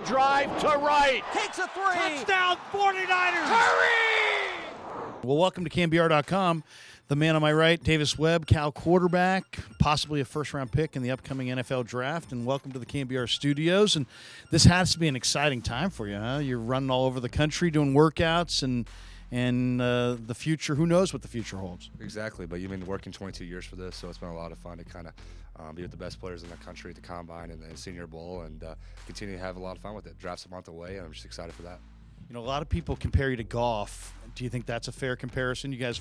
drive to right. Takes a three. Touchdown 49ers. Hurry! Well, welcome to KNBR.com. The man on my right, Davis Webb, Cal quarterback, possibly a first-round pick in the upcoming NFL draft. And welcome to the KNBR studios. And this has to be an exciting time for you, huh? You're running all over the country doing workouts and the future. Who knows what the future holds? Exactly, but you've been working 22 years for this, so it's been a lot of fun to kind of be with the best players in the country at the Combine and the Senior Bowl, and continue to have a lot of fun with it. Draft's a month away, and I'm just excited for that. You know, a lot of people compare you to Goff. Do you think that's a fair comparison? You guys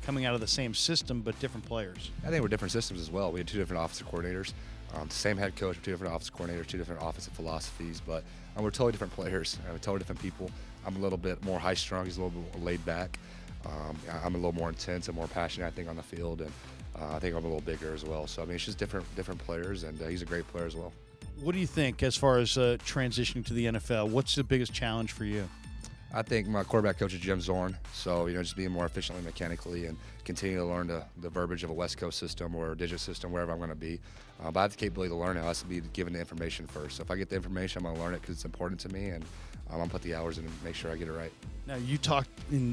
coming out of the same system, but different players. I think we're different systems as well. We had two different offensive coordinators, same head coach, two different offensive coordinators, two different offensive philosophies, but we're totally different players. We're totally different people. I'm a little bit more high-strung. He's a little bit more laid back. I'm a little more intense and more passionate, I think, on the field, and I think I'm a little bigger as well. So, I mean, it's just different players, and he's a great player as well. What do you think as far as transitioning to the NFL? What's the biggest challenge for you? I think my quarterback coach is Jim Zorn, so just being more efficiently mechanically and continue to learn the verbiage of a West Coast system or a digit system, wherever I'm going to be. But I have the capability to learn it. I have to be given the information first. So if I get the information, I'm going to learn it because it's important to me, and I'm going to put the hours in and make sure I get it right. Now, you talked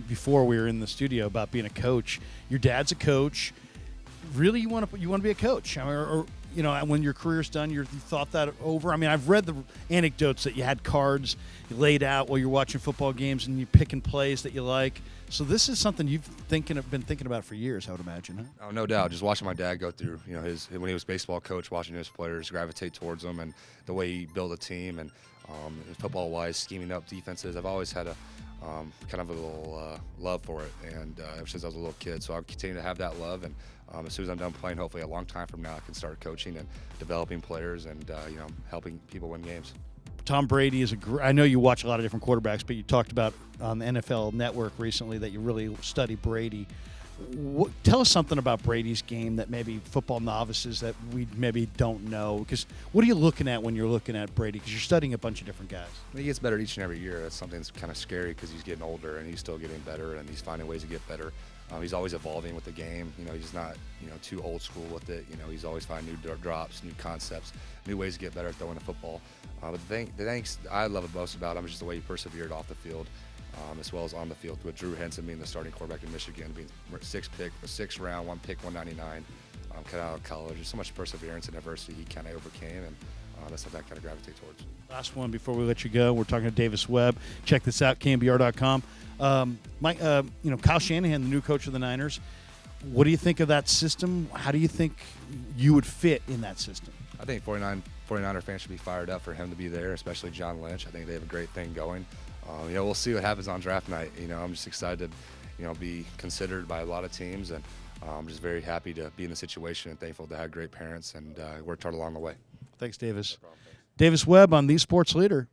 before we were in the studio about being a coach. Your dad's a coach. Really, you want to be a coach? I mean, or when your career's done, you thought that over? I mean, I've read the anecdotes that you had cards laid out while you're watching football games and you're picking plays that you like. So this is something you've been thinking about for years, I would imagine, huh? Oh, no doubt. Just watching my dad go through, his when he was baseball coach, watching his players gravitate towards him and the way he built a team and football-wise, scheming up defenses. I've always had a kind of a little love for it, and ever since I was a little kid. So I'll continue to have that love, and as soon as I'm done playing, hopefully a long time from now, I can start coaching and developing players and helping people win games. Tom Brady is I know you watch a lot of different quarterbacks, but you talked about on the NFL Network recently that you really study Brady. Tell us something about Brady's game that maybe football novices that we maybe don't know. Because what are you looking at when you're looking at Brady? Because you're studying a bunch of different guys. He gets better each and every year. That's something that's kind of scary because he's getting older and he's still getting better and he's finding ways to get better. He's always evolving with the game. He's not too old school with it. He's always finding new drops, new concepts, new ways to get better at throwing the football. But the things I love most about him is just the way he persevered off the field. As well as on the field, with Drew Henson being the starting quarterback in Michigan, being sixth round, 199, cut out of college. There's so much perseverance and adversity he kind of overcame, and that's something I kind of gravitate towards. Last one before we let you go. We're talking to Davis Webb. Check this out, KNBR.com. Kyle Shanahan, the new coach of the Niners. What do you think of that system? How do you think you would fit in that system? I think 49er fans should be fired up for him to be there, especially John Lynch. I think they have a great thing going. We'll see what happens on draft night. I'm just excited to, be considered by a lot of teams, and I'm just very happy to be in the situation and thankful to have great parents and worked hard along the way. Thanks, Davis. No problem. Davis Webb on The Sports Leader.